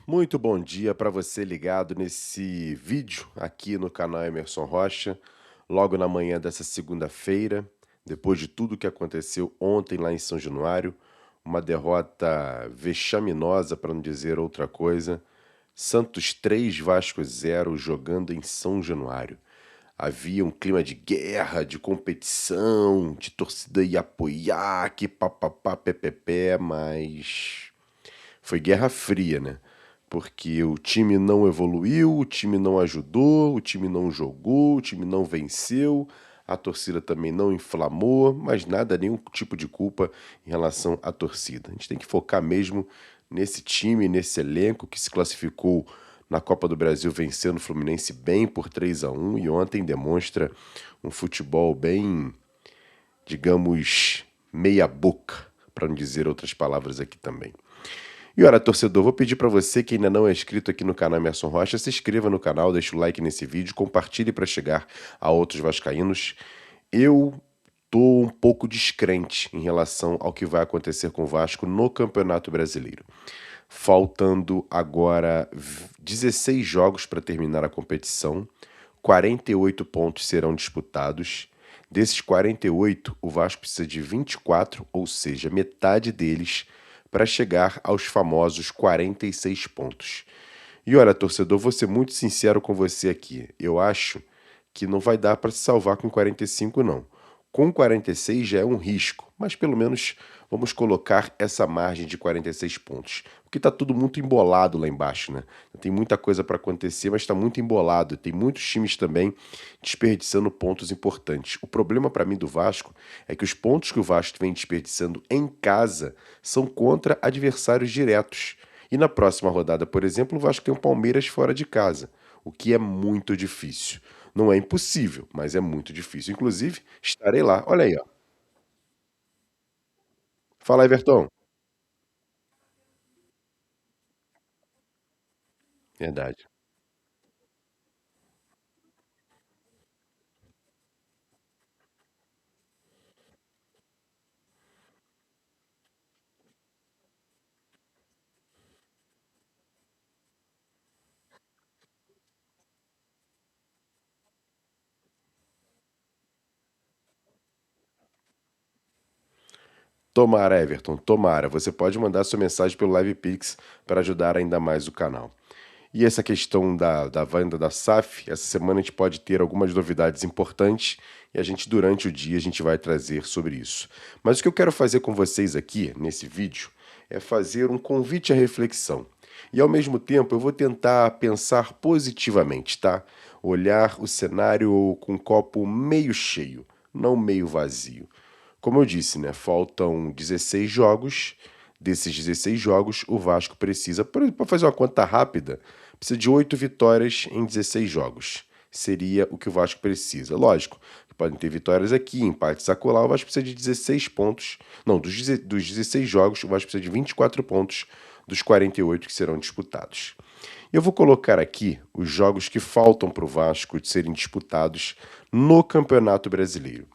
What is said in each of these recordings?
Muito bom dia para você ligado nesse vídeo aqui no canal Emerson Rocha, logo na manhã dessa segunda-feira, depois de tudo que aconteceu ontem lá em São Januário, uma derrota vexaminosa, para não dizer outra coisa. Santos 3, Vasco 0, jogando em São Januário. Havia um clima de guerra, de competição, de torcida ia apoiar, que papapá, pepepé, mas foi guerra fria, né? Porque o time não evoluiu, o time não ajudou, o time não jogou, o time não venceu, a torcida também não inflamou, mas nada, nenhum tipo de culpa em relação à torcida. A gente tem que focar mesmo nesse time, nesse elenco que se classificou na Copa do Brasil vencendo o Fluminense bem por 3-1 e ontem demonstra um futebol bem, digamos, meia boca, para não dizer outras palavras aqui também. E olha, torcedor, vou pedir para você que ainda não é inscrito aqui no canal Emerson Rocha, se inscreva no canal, deixa o like nesse vídeo, compartilhe para chegar a outros vascaínos. Eu tô um pouco descrente em relação ao que vai acontecer com o Vasco no Campeonato Brasileiro. Faltando agora 16 jogos para terminar a competição, 48 pontos serão disputados. Desses 48, o Vasco precisa de 24, ou seja, metade deles, para chegar aos famosos 46 pontos. E olha, torcedor, vou ser muito sincero com você aqui. Eu acho que não vai dar para se salvar com 45, não. Com 46 já é um risco, mas pelo menos vamos colocar essa margem de 46 pontos. Porque tá tudo muito embolado lá embaixo, né? Tem muita coisa para acontecer, mas está muito embolado. Tem muitos times também desperdiçando pontos importantes. O problema para mim do Vasco é que os pontos que o Vasco vem desperdiçando em casa são contra adversários diretos. E na próxima rodada, por exemplo, o Vasco tem o Palmeiras fora de casa, o que é muito difícil. Não é impossível, mas é muito difícil. Inclusive, estarei lá. Olha aí, ó. Fala, Everton. Verdade. Tomara, Everton, tomara. Você pode mandar sua mensagem pelo Live Pix para ajudar ainda mais o canal. E essa questão da venda da SAF, essa semana a gente pode ter algumas novidades importantes e a gente, durante o dia, a gente vai trazer sobre isso. Mas o que eu quero fazer com vocês aqui, nesse vídeo, é fazer um convite à reflexão. E, ao mesmo tempo, eu vou tentar pensar positivamente, tá? Olhar o cenário com o copo meio cheio, não meio vazio. Como eu disse, né, faltam 16 jogos. Desses 16 jogos, o Vasco precisa, para fazer uma conta rápida, precisa de 8 vitórias em 16 jogos. Seria o que o Vasco precisa. Lógico, podem ter vitórias aqui, empates acolá, o Vasco precisa de 16 pontos. Não, dos 16 jogos, o Vasco precisa de 24 pontos dos 48 que serão disputados. Eu vou colocar aqui os jogos que faltam para o Vasco de serem disputados no Campeonato Brasileiro.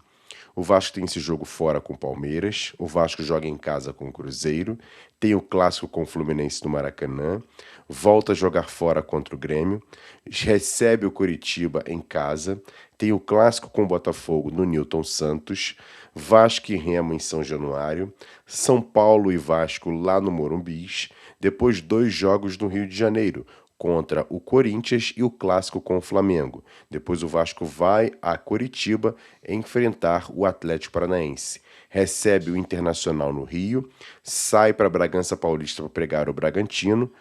O Vasco tem esse jogo fora com o Palmeiras, o Vasco joga em casa com o Cruzeiro, tem o clássico com o Fluminense no Maracanã, volta a jogar fora contra o Grêmio, recebe o Coritiba em casa, tem o clássico com o Botafogo no Newton Santos, Vasco e Remo em São Januário, São Paulo e Vasco lá no Morumbis, depois 2 jogos no Rio de Janeiro, contra o Corinthians e o clássico com o Flamengo. Depois o Vasco vai a Coritiba enfrentar o Atlético Paranaense. Recebe o Internacional no Rio, sai para Bragança Paulista para pegar o Bragantino,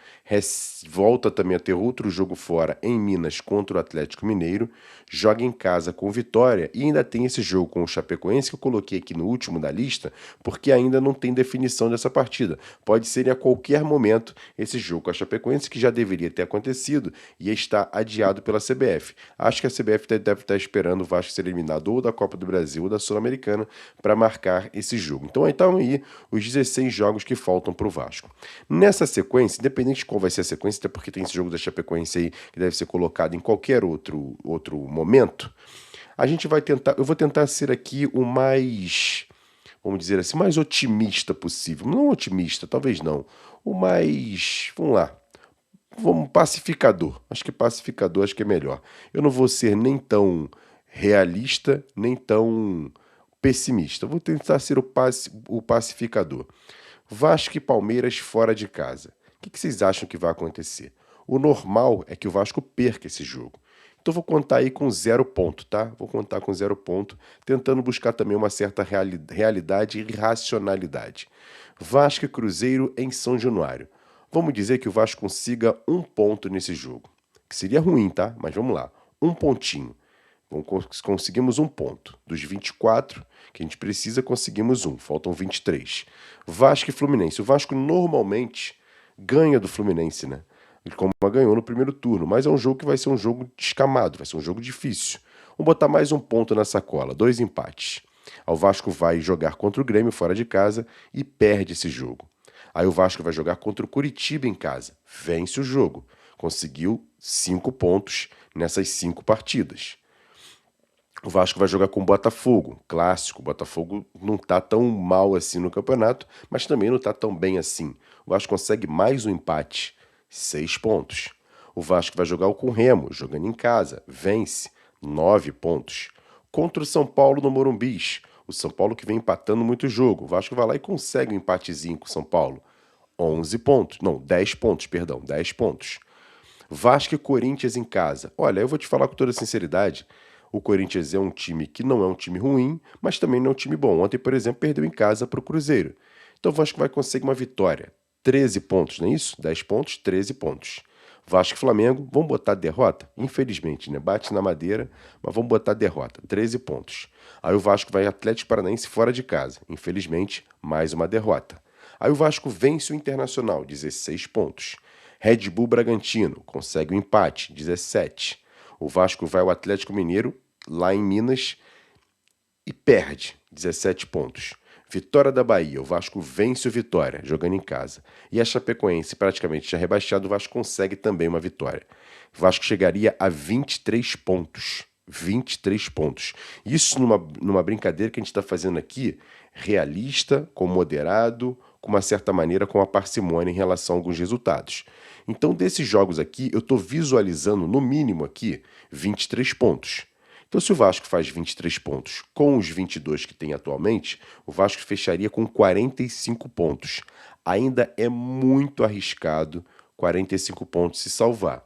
volta também a ter outro jogo fora em Minas contra o Atlético Mineiro, joga em casa com o Vitória e ainda tem esse jogo com o Chapecoense que eu coloquei aqui no último da lista, porque ainda não tem definição dessa partida. Pode ser a qualquer momento esse jogo com a Chapecoense, que já deveria ter acontecido e está adiado pela CBF. Acho que a CBF deve estar esperando o Vasco ser eliminado ou da Copa do Brasil ou da Sul-Americana para marcar esse jogo. Então aí os 16 jogos que faltam para o Vasco. Nessa sequência, independente de qual vai ser a sequência, até porque tem esse jogo da Chapecoense aí que deve ser colocado em qualquer outro momento, a gente vai tentar, eu vou tentar ser aqui o mais, vamos dizer assim, mais otimista possível. Não otimista, talvez não. o mais, vamos lá, vamos pacificador. Acho que pacificador acho que é melhor. Eu não vou ser nem tão realista, nem tão pessimista. Vou tentar ser o pacificador. Vasco e Palmeiras fora de casa. O que vocês acham que vai acontecer? O normal é que o Vasco perca esse jogo. Então vou contar aí com 0 ponto, tá? Vou contar com 0 ponto, tentando buscar também uma certa realidade e racionalidade. Vasco e Cruzeiro em São Januário. Vamos dizer que o Vasco consiga 1 ponto nesse jogo. Que seria ruim, tá? Mas vamos lá. 1 pontinho. Conseguimos 1 ponto. Dos 24 que a gente precisa, conseguimos 1. Faltam 23. Vasco e Fluminense. O Vasco normalmente ganha do Fluminense, né? Como ganhou no primeiro turno. Mas é um jogo que vai ser um jogo descamado, vai ser um jogo difícil. Vamos botar mais 1 ponto na sacola. 2 empates. Aí o Vasco vai jogar contra o Grêmio fora de casa e perde esse jogo. Aí o Vasco vai jogar contra o Coritiba em casa. Vence o jogo. Conseguiu 5 pontos nessas 5 partidas. O Vasco vai jogar com o Botafogo, clássico. O Botafogo não tá tão mal assim no campeonato, mas também não tá tão bem assim. O Vasco consegue mais um empate, 6 pontos. O Vasco vai jogar com o Remo, jogando em casa, vence, 9 pontos. Contra o São Paulo no Morumbi, o São Paulo que vem empatando muito jogo. O Vasco vai lá e consegue um empatezinho com o São Paulo, 11 pontos. Não, 10 pontos, perdão, 10 pontos. Vasco e Corinthians em casa. Olha, eu vou te falar com toda sinceridade, o Corinthians é um time que não é um time ruim, mas também não é um time bom. Ontem, por exemplo, perdeu em casa para o Cruzeiro. Então o Vasco vai conseguir uma vitória. 13 pontos, não é isso? 10 pontos, 13 pontos. Vasco e Flamengo, vamos botar derrota? Infelizmente, né? Bate na madeira, mas vamos botar derrota. 13 pontos. Aí o Vasco vai Atlético Paranaense fora de casa. Infelizmente, mais uma derrota. Aí o Vasco vence o Internacional, 16 pontos. Red Bull Bragantino consegue o empate, 17. O Vasco vai ao Atlético Mineiro, lá em Minas, e perde, 17 pontos. Vitória da Bahia, o Vasco vence o Vitória, jogando em casa. E a Chapecoense, praticamente já rebaixado, o Vasco consegue também uma vitória. O Vasco chegaria a 23 pontos. 23 pontos. Isso numa brincadeira que a gente está fazendo aqui, realista, com moderado, com uma certa maneira, com a parcimônia em relação a alguns resultados. Então, desses jogos aqui, eu estou visualizando, no mínimo aqui, 23 pontos. Então, se o Vasco faz 23 pontos com os 22 que tem atualmente, o Vasco fecharia com 45 pontos. Ainda é muito arriscado 45 pontos se salvar.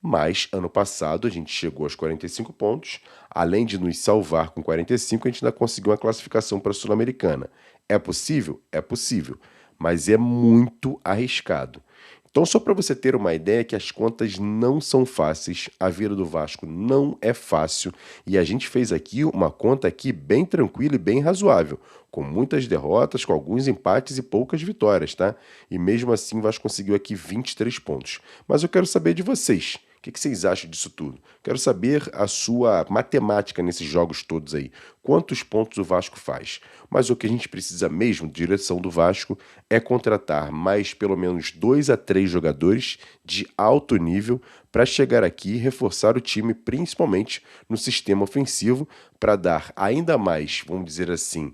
Mas, ano passado, a gente chegou aos 45 pontos. Além de nos salvar com 45, a gente ainda conseguiu uma classificação para a Sul-Americana. É possível? É possível. Mas é muito arriscado. Então, só para você ter uma ideia que as contas não são fáceis, a vida do Vasco não é fácil, e a gente fez aqui uma conta aqui bem tranquila e bem razoável, com muitas derrotas, com alguns empates e poucas vitórias, tá? E mesmo assim o Vasco conseguiu aqui 23 pontos. Mas eu quero saber de vocês. O que vocês acham disso tudo? Quero saber a sua matemática nesses jogos todos aí. Quantos pontos o Vasco faz? Mas o que a gente precisa mesmo, direção do Vasco, é contratar mais pelo menos 2 a 3 jogadores de alto nível para chegar aqui e reforçar o time, principalmente no sistema ofensivo, para dar ainda mais, vamos dizer assim,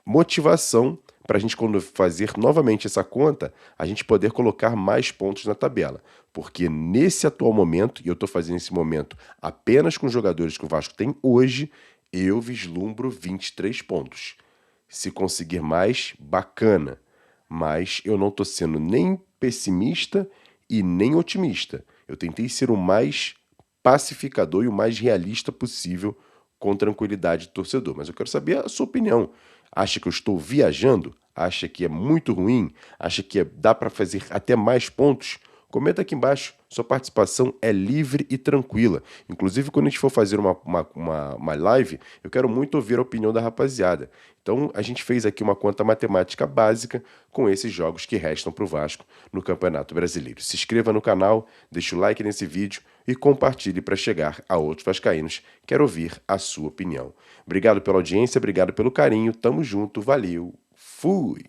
motivação para a gente, quando fazer novamente essa conta, a gente poder colocar mais pontos na tabela. Porque nesse atual momento, e eu estou fazendo esse momento apenas com os jogadores que o Vasco tem hoje, eu vislumbro 23 pontos. Se conseguir mais, bacana. Mas eu não estou sendo nem pessimista e nem otimista. Eu tentei ser o mais pacificador e o mais realista possível, com tranquilidade do torcedor. Mas eu quero saber a sua opinião. Acha que eu estou viajando? Acha que é muito ruim? Acha que dá para fazer até mais pontos? Comenta aqui embaixo. Sua participação é livre e tranquila. Inclusive, quando a gente for fazer uma live, eu quero muito ouvir a opinião da rapaziada. Então, a gente fez aqui uma conta matemática básica com esses jogos que restam para o Vasco no Campeonato Brasileiro. Se inscreva no canal, deixe o like nesse vídeo e compartilhe para chegar a outros vascaínos. Quero ouvir a sua opinião. Obrigado pela audiência, obrigado pelo carinho. Tamo junto, valeu, fui!